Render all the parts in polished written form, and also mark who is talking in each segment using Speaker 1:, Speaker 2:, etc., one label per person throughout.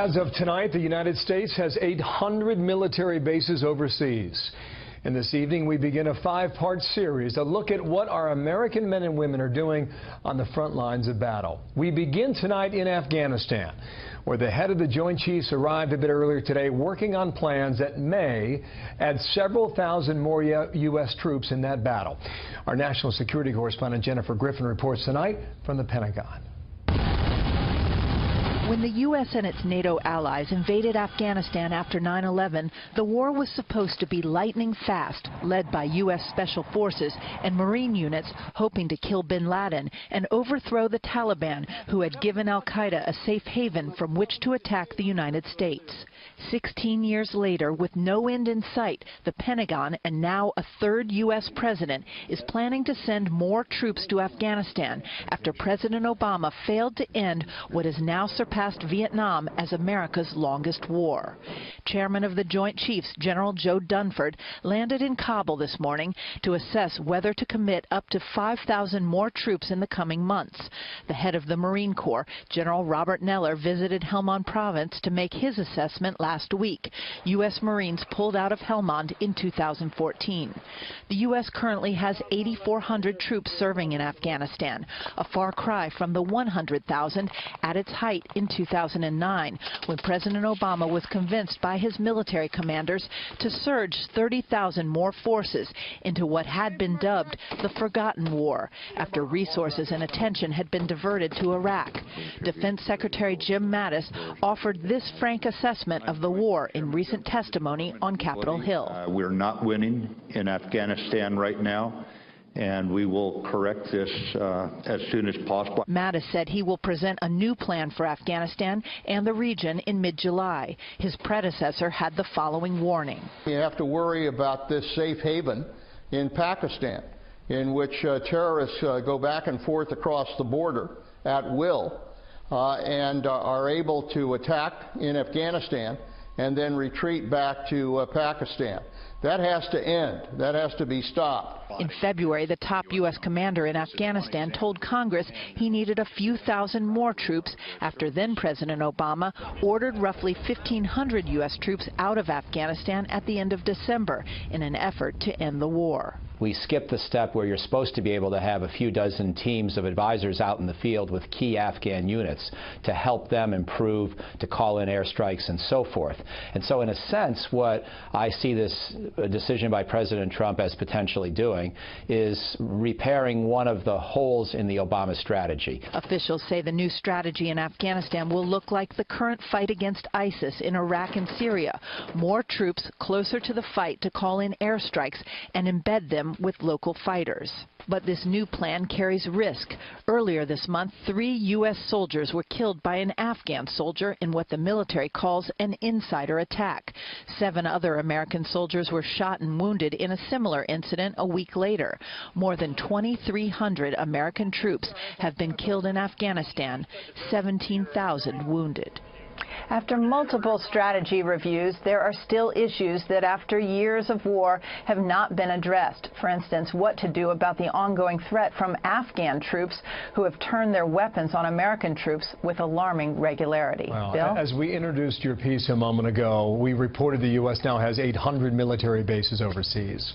Speaker 1: As of tonight, the United States has 800 military bases overseas. And this evening, we begin a 5-part series, a look at what our American men and women are doing on the front lines of battle. We begin tonight in Afghanistan, where the head of the Joint Chiefs arrived a bit earlier today, working on plans that may add several thousand more U.S. troops in that battle. Our national security correspondent Jennifer Griffin reports tonight from the Pentagon.
Speaker 2: When the U.S. and its NATO allies invaded Afghanistan after 9/11, the war was supposed to be lightning fast, led by U.S. Special Forces and Marine units hoping to kill bin Laden and overthrow the Taliban, who had given al-Qaeda a safe haven from which to attack the United States. 16 years later, with no end in sight, the Pentagon, and now a third U.S. president, is planning to send more troops to Afghanistan after President Obama failed to end what has now surpassed Vietnam as America's longest war. Chairman of the Joint Chiefs, General Joe Dunford, landed in Kabul this morning to assess whether to commit up to 5,000 more troops in the coming months. The head of the Marine Corps, General Robert Neller, visited Helmand Province to make his assessment last week. U.S. Marines pulled out of Helmand in 2014. The U.S. currently has 8,400 troops serving in Afghanistan, a far cry from the 100,000 at its height in 2009, when President Obama was convinced by his military commanders to surge 30,000 more forces into what had been dubbed the Forgotten War, after resources and attention had been diverted to Iraq. Defense Secretary Jim Mattis offered this frank assessment of the war in recent testimony on Capitol Hill.
Speaker 3: We're not winning in Afghanistan right now, and we will correct this as soon as possible.
Speaker 2: Mattis said he will present a new plan for Afghanistan and the region in mid-July. His predecessor had the following warning.
Speaker 4: You have to worry about this safe haven in Pakistan, in which terrorists go back and forth across the border at will and are able to attack in Afghanistan and then retreat back to Pakistan. That has to end. That has to be stopped.
Speaker 2: In February, the top U.S. commander in Afghanistan told Congress he needed a few thousand more troops after then-President Obama ordered roughly 1,500 U.S. troops out of Afghanistan at the end of December in an effort to end the war.
Speaker 5: We skipped the step where you're supposed to be able to have a few dozen teams of advisors out in the field with key Afghan units to help them improve, to call in airstrikes and so forth. And so in a sense, what I see this decision by President Trump as potentially doing is repairing one of the holes in the Obama strategy.
Speaker 2: Officials say the new strategy in Afghanistan will look like the current fight against ISIS in Iraq and Syria. More troops closer to the fight to call in airstrikes and embed them with local fighters. But this new plan carries risk. Earlier this month, 3 U.S. soldiers were killed by an Afghan soldier in what the military calls an insider attack. 7 other American soldiers were shot and wounded in a similar incident a week later. More than 2,300 American troops have been killed in Afghanistan, 17,000 wounded.
Speaker 6: After multiple strategy reviews, there are still issues that after years of war have not been addressed. For instance, what to do about the ongoing threat from Afghan troops who have turned their weapons on American troops with alarming regularity.
Speaker 1: Well,
Speaker 6: Bill?
Speaker 1: As we introduced your piece a moment ago, we reported the U.S. now has 800 military bases overseas.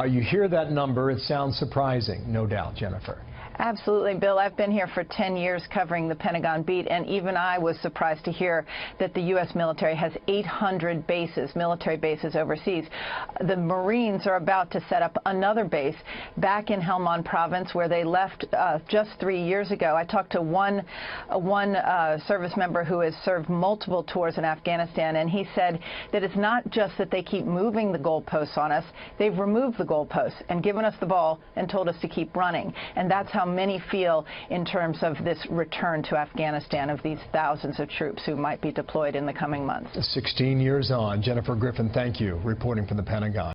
Speaker 1: You hear that number, it sounds surprising, no doubt, Jennifer.
Speaker 6: Absolutely, Bill. I've been here for 10 years covering the Pentagon beat, and even I was surprised to hear that the U.S. military has 800 bases, military bases overseas. The Marines are about to set up another base back in Helmand Province, where they left just 3 years ago. I talked to one service member who has served multiple tours in Afghanistan, and he said that it's not just that they keep moving the goalposts on us. They've removed the goalposts and given us the ball and told us to keep running. And that's how many feel in terms of this return to Afghanistan of these thousands of troops who might be deployed in the coming months.
Speaker 1: 16 years on. Jennifer Griffin, thank you, reporting from the Pentagon.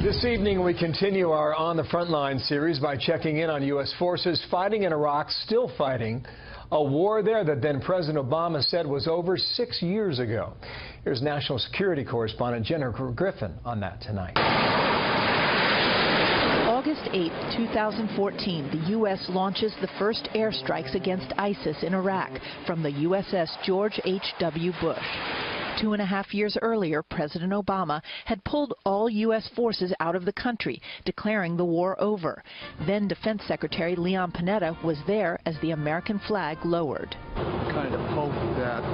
Speaker 1: This evening, we continue our On the Frontline series by checking in on U.S. forces fighting in Iraq, still fighting a war there that then President Obama said was over 6 years ago. Here's national security correspondent Jennifer Griffin on that tonight.
Speaker 2: August 8, 2014, the U.S. launches the first airstrikes against ISIS in Iraq from the USS George H.W. Bush. 2.5 years earlier, President Obama had pulled all U.S. forces out of the country, declaring the war over. Then Defense Secretary Leon Panetta was there as the American flag lowered.
Speaker 4: Kind of hope that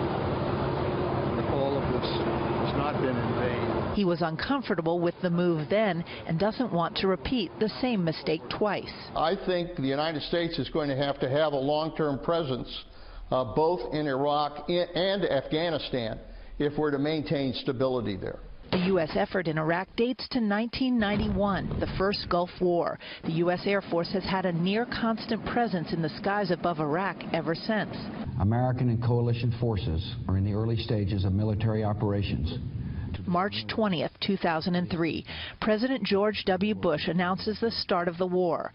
Speaker 4: all of this has not been in vain.
Speaker 2: He was uncomfortable with the move then and doesn't want to repeat the same mistake twice.
Speaker 4: I think the United States is going to have a long-term presence both in Iraq and Afghanistan if we're to maintain stability there.
Speaker 2: The U.S. effort in Iraq dates to 1991, the first Gulf War. The U.S. Air Force has had a near-constant presence in the skies above Iraq ever since.
Speaker 7: American and coalition forces are in the early stages of military operations.
Speaker 2: March 20th, 2003, President George W. Bush announces the start of the war.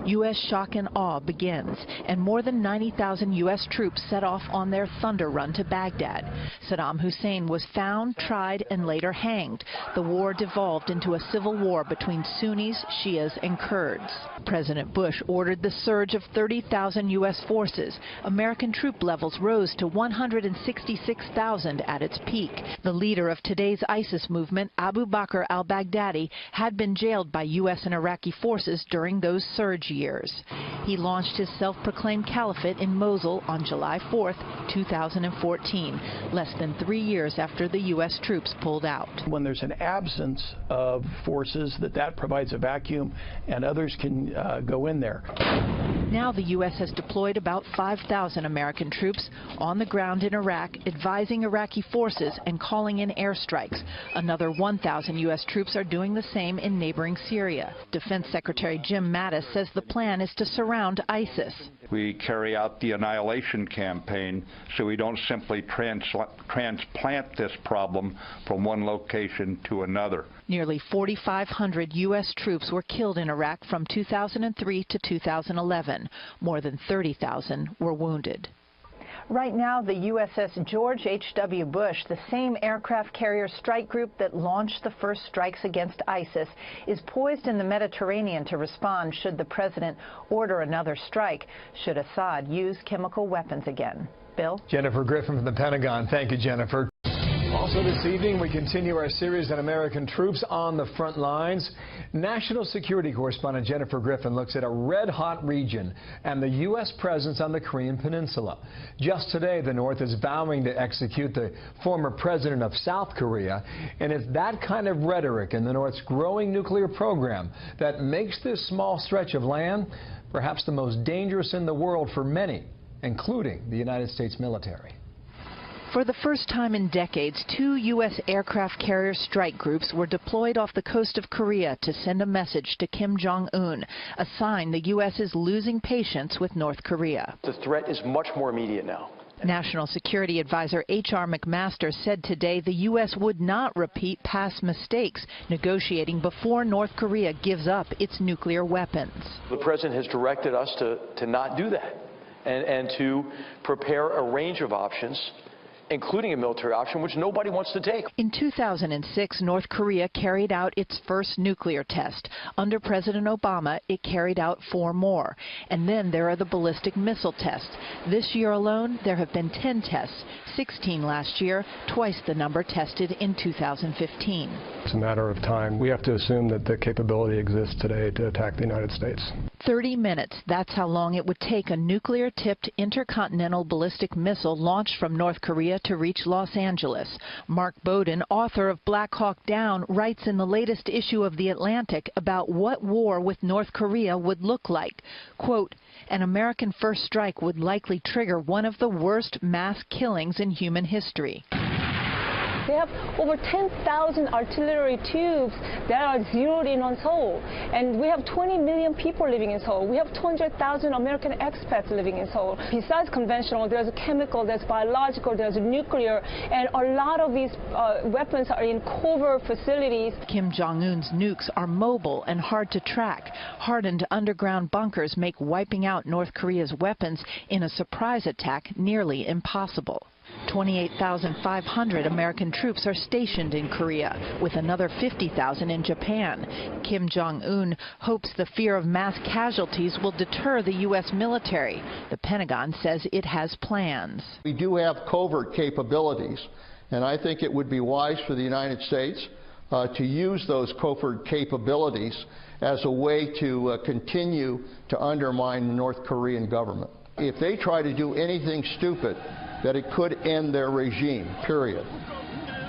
Speaker 2: U.S. shock and awe begins, and more than 90,000 U.S. troops set off on their thunder run to Baghdad. Saddam Hussein was found, tried, and later hanged. The war devolved into a civil war between Sunnis, Shias, and Kurds. President Bush ordered the surge of 30,000 U.S. forces. American troop levels rose to 166,000 at its peak. The leader of today's ISIS movement, Abu Bakr al-Baghdadi, had been jailed by U.S. and Iraqi forces during those surge years. He launched his self-proclaimed caliphate in Mosul on July 4th, 2014, less than 3 years after the U.S. troops pulled out.
Speaker 8: When there's an absence of forces, that provides a vacuum and others can go in there.
Speaker 2: Now the U.S. has deployed about 5,000 American troops on the ground in Iraq, advising Iraqi forces and calling in airstrikes. Another 1,000 U.S. troops are doing the same in neighboring Syria. Defense Secretary Jim Mattis says the plan is to surround ISIS.
Speaker 3: We carry out the annihilation campaign so we don't simply transplant this problem from one location to another.
Speaker 2: Nearly 4,500 U.S. troops were killed in Iraq from 2003 to 2011. More than 30,000 were wounded.
Speaker 6: Right now, the USS George H.W. Bush, the same aircraft carrier strike group that launched the first strikes against ISIS, is poised in the Mediterranean to respond should the president order another strike, should Assad use chemical weapons again. Bill?
Speaker 1: Jennifer Griffin from the Pentagon. Thank you, Jennifer. Also this evening, we continue our series on American troops on the front lines. National security correspondent Jennifer Griffin looks at a red-hot region and the U.S. presence on the Korean Peninsula. Just today, the North is vowing to execute the former president of South Korea, and it's that kind of rhetoric in the North's growing nuclear program that makes this small stretch of land perhaps the most dangerous in the world for many, including the United States military.
Speaker 2: For the first time in decades, 2 U.S. aircraft carrier strike groups were deployed off the coast of Korea to send a message to Kim Jong-un, a sign the U.S. is losing patience with North Korea.
Speaker 9: The threat is much more immediate now.
Speaker 2: National Security Advisor H.R. McMaster said today the U.S. would not repeat past mistakes, negotiating before North Korea gives up its nuclear weapons.
Speaker 9: The president has directed us to not do that and to prepare a range of options, including a military option, which nobody wants to take.
Speaker 2: In 2006, North Korea carried out its first nuclear test. Under President Obama, it carried out 4 more. And then there are the ballistic missile tests. This year alone, there have been 10 tests, 16 last year, twice the number tested in 2015.
Speaker 10: It's a matter of time. We have to assume that the capability exists today to attack the United States.
Speaker 2: 30 minutes, that's how long it would take a nuclear-tipped intercontinental ballistic missile launched from North Korea to reach Los Angeles. Mark Bowden, author of Black Hawk Down, writes in the latest issue of The Atlantic about what war with North Korea would look like. Quote, an American first strike would likely trigger one of the worst mass killings in human history.
Speaker 11: They have over 10,000 artillery tubes that are zeroed in on Seoul. And we have 20 million people living in Seoul. We have 200,000 American expats living in Seoul. Besides conventional, there's chemical, there's biological, there's nuclear, and a lot of these weapons are in covert facilities.
Speaker 2: Kim Jong-un's nukes are mobile and hard to track. Hardened underground bunkers make wiping out North Korea's weapons in a surprise attack nearly impossible. 28,500 American troops are stationed in Korea, with another 50,000 in Japan. Kim Jong-un hopes the fear of mass casualties will deter the U.S. military. The Pentagon says it has plans.
Speaker 4: We do have covert capabilities, and I think it would be wise for the United States to use those covert capabilities as a way to continue to undermine the North Korean government. If they try to do anything stupid, that it could end their regime, period.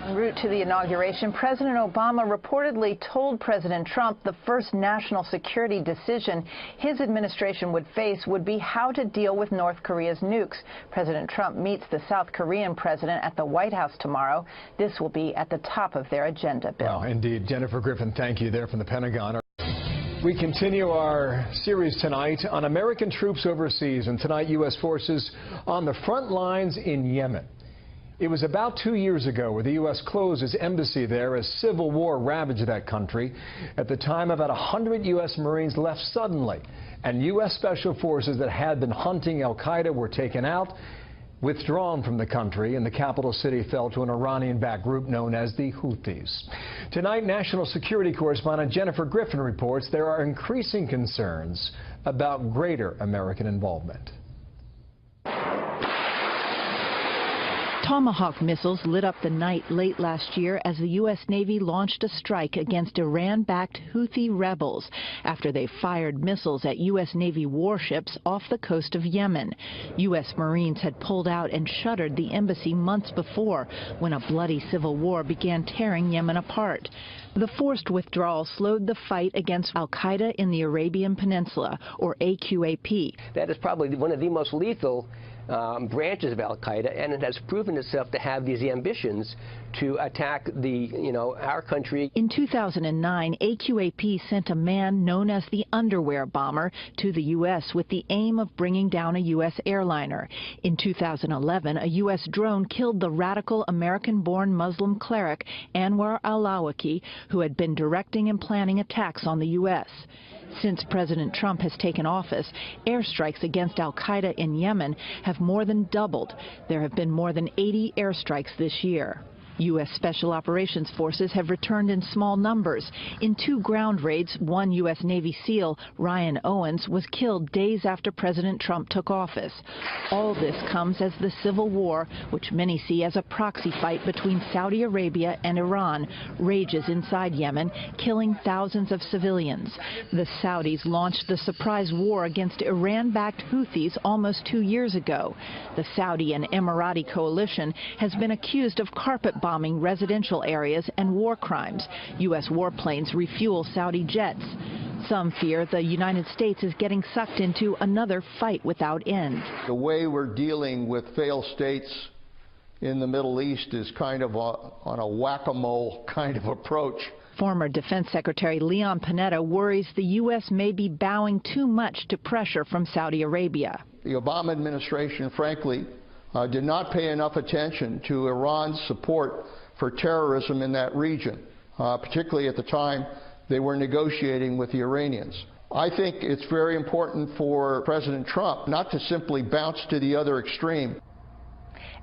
Speaker 6: En route to the inauguration, President Obama reportedly told President Trump the first national security decision his administration would face would be how to deal with North Korea's nukes. President Trump meets the South Korean president at the White House tomorrow. This will be at the top of their agenda, Bill.
Speaker 1: Well, indeed. Jennifer Griffin, thank you there from the Pentagon. We continue our series tonight on American troops overseas, and tonight U.S. forces on the front lines in Yemen. It was about 2 years ago where the U.S. closed its embassy there as civil war ravaged that country. At the time, about 100 U.S. Marines left suddenly, and U.S. Special Forces that had been hunting al-Qaeda were taken out, withdrawn from the country, and the capital city fell to an Iranian-backed group known as the Houthis. Tonight, national security correspondent Jennifer Griffin reports there are increasing concerns about greater American involvement.
Speaker 2: Tomahawk missiles lit up the night late last year as the U.S. Navy launched a strike against Iran-backed Houthi rebels after they fired missiles at U.S. Navy warships off the coast of Yemen. U.S. Marines had pulled out and shuttered the embassy months before when a bloody civil war began tearing Yemen apart. The forced withdrawal slowed the fight against al-Qaeda in the Arabian Peninsula, or AQAP.
Speaker 12: That is probably one of the most lethal branches of al-Qaeda, and it has proven itself to have these ambitions to attack our country.
Speaker 2: In 2009, AQAP sent a man known as the Underwear Bomber to the U.S. with the aim of bringing down a U.S. airliner. In 2011, a U.S. drone killed the radical American-born Muslim cleric Anwar al-Awlaki, who had been directing and planning attacks on the U.S. Since President Trump has taken office, airstrikes against al-Qaeda in Yemen have more than doubled. There have been more than 80 airstrikes this year. U.S. Special Operations Forces have returned in small numbers. In 2 ground raids, one U.S. Navy SEAL, Ryan Owens, was killed days after President Trump took office. All this comes as the civil war, which many see as a proxy fight between Saudi Arabia and Iran, rages inside Yemen, killing thousands of civilians. The Saudis launched the surprise war against Iran-backed Houthis almost 2 years ago. The Saudi and Emirati coalition has been accused of carpet bombing residential areas and war crimes. U.S. warplanes refuel Saudi jets. Some fear the United States is getting sucked into another fight without end.
Speaker 4: The way we're dealing with failed states in the Middle East is kind of on a whack-a-mole kind of approach.
Speaker 2: Former Defense Secretary Leon Panetta worries the U.S. may be bowing too much to pressure from Saudi Arabia.
Speaker 4: The Obama administration, frankly, did not pay enough attention to Iran's support for terrorism in that region, particularly at the time they were negotiating with the Iranians. I think it's very important for President Trump not to simply bounce to the other extreme.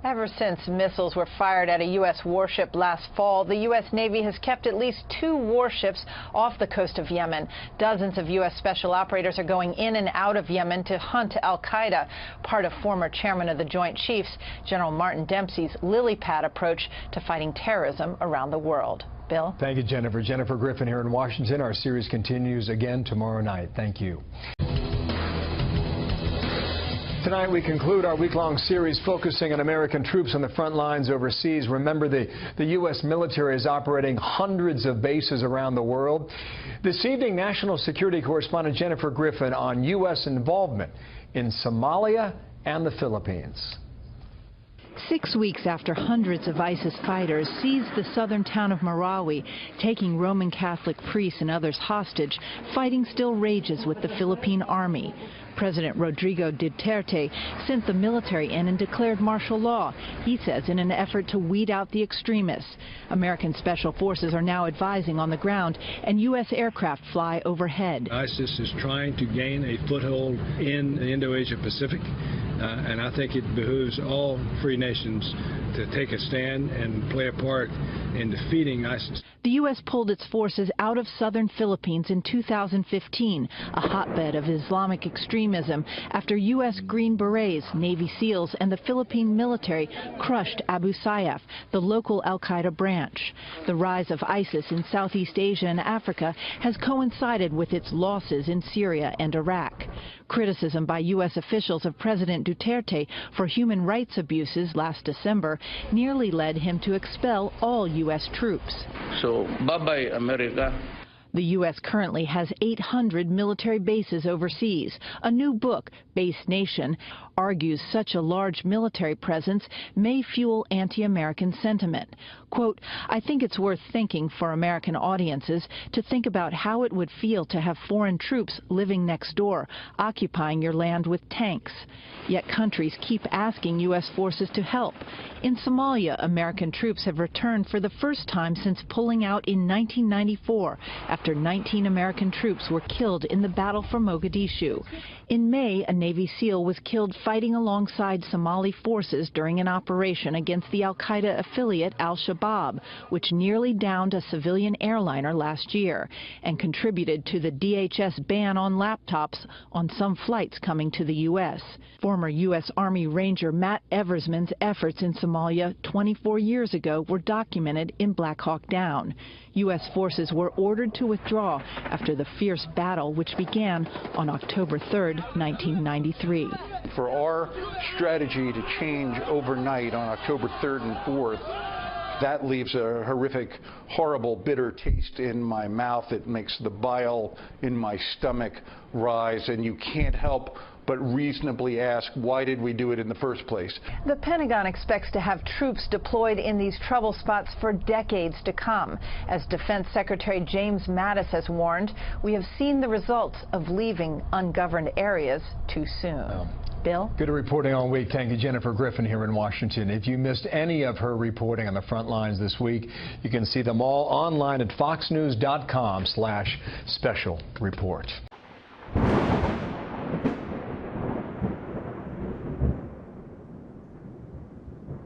Speaker 6: Ever since missiles were fired at a U.S. warship last fall, the U.S. Navy has kept at least 2 warships off the coast of Yemen. Dozens of U.S. special operators are going in and out of Yemen to hunt al-Qaeda, part of former chairman of the Joint Chiefs, General Martin Dempsey's lily pad approach to fighting terrorism around the world. Bill?
Speaker 1: Thank you, Jennifer. Jennifer Griffin here in Washington. Our series continues again tomorrow night. Thank you. Tonight we conclude our week-long series focusing on American troops on the front lines overseas. Remember, the U.S. military is operating hundreds of bases around the world. This evening, national security correspondent Jennifer Griffin on U.S. involvement in Somalia and the Philippines.
Speaker 2: 6 weeks after hundreds of ISIS fighters seized the southern town of Marawi, taking Roman Catholic priests and others hostage, fighting still rages with the Philippine army. President Rodrigo Duterte sent the military in and declared martial law, he says, in an effort to weed out the extremists. American special forces are now advising on the ground, and U.S. aircraft fly overhead.
Speaker 13: ISIS is trying to gain a foothold in the Indo-Asia Pacific, and I think it behooves all free nations to take a stand and play a part in defeating ISIS.
Speaker 2: The U.S. pulled its forces out of southern Philippines in 2015, a hotbed of Islamic extremism, after U.S. Green Berets, Navy SEALs, and the Philippine military crushed Abu Sayyaf, the local al-Qaeda branch. The rise of ISIS in Southeast Asia and Africa has coincided with its losses in Syria and Iraq. Criticism by U.S. officials of President Duterte for human rights abuses last December nearly led him to expel all U.S. troops.
Speaker 14: So, bye-bye, America.
Speaker 2: The U.S. currently has 800 military bases overseas. A new book, Base Nation, argues such a large military presence may fuel anti-American sentiment. Quote, I think it's worth thinking for American audiences to think about how it would feel to have foreign troops living next door, occupying your land with tanks. Yet countries keep asking U.S. forces to help. In Somalia, American troops have returned for the first time since pulling out in 1994, after 19 American troops were killed in the battle for Mogadishu. In May, a Navy SEAL was killed fighting alongside Somali forces during an operation against the al-Qaeda affiliate al-Shabaab, which nearly downed a civilian airliner last year and contributed to the DHS ban on laptops on some flights coming to the U.S. Former U.S. Army Ranger Matt Eversman's efforts in Somalia 24 years ago were documented in Black Hawk Down. U.S. forces were ordered to withdraw after the fierce battle, which began on October 3, 1993.
Speaker 15: For our strategy to change overnight on October 3rd and 4th, that leaves a horrific, horrible, bitter taste in my mouth. It makes the bile in my stomach rise, and you can't help but reasonably ask, why did we do it in the first place?
Speaker 6: The Pentagon expects to have troops deployed in these trouble spots for decades to come. As Defense Secretary James Mattis has warned, we have seen the results of leaving ungoverned areas too soon. Bill?
Speaker 1: Good reporting all week. Thank you, Jennifer Griffin here in Washington. If you missed any of her reporting on the front lines this week, you can see them all online at foxnews.com/special report.